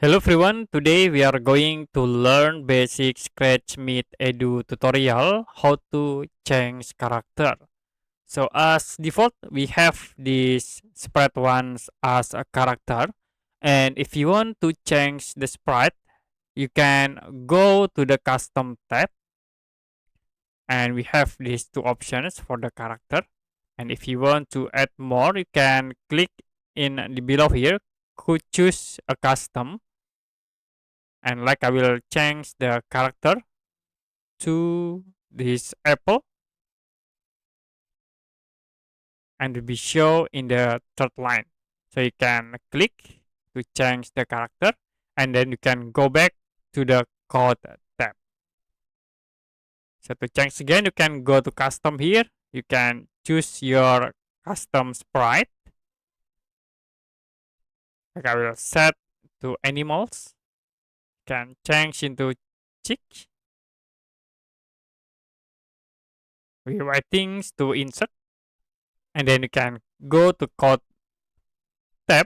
Hello everyone, today we are going to learn basic Scratch Meet Edu tutorial how to change character. So as default, we have this sprite ones as a character, and if you want to change the sprite, you can go to the custom tab, and we have these two options for the character. And if you want to add more, you can click in the below here, could choose a custom, and like I will change the character to this apple and will be shown in the third line. So you can click to change the character, and then you can go back to the code tab. So to change again, you can go to custom here. You can choose your custom sprite. Like I will set to animals. You can change into chick. We waiting to insert, and then you can go to code tab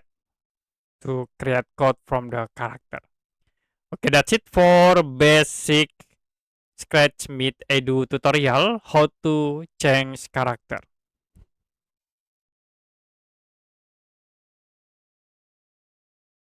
to create code from the character. Okay, that's it for basic Scratch Meet Edu tutorial how to change character.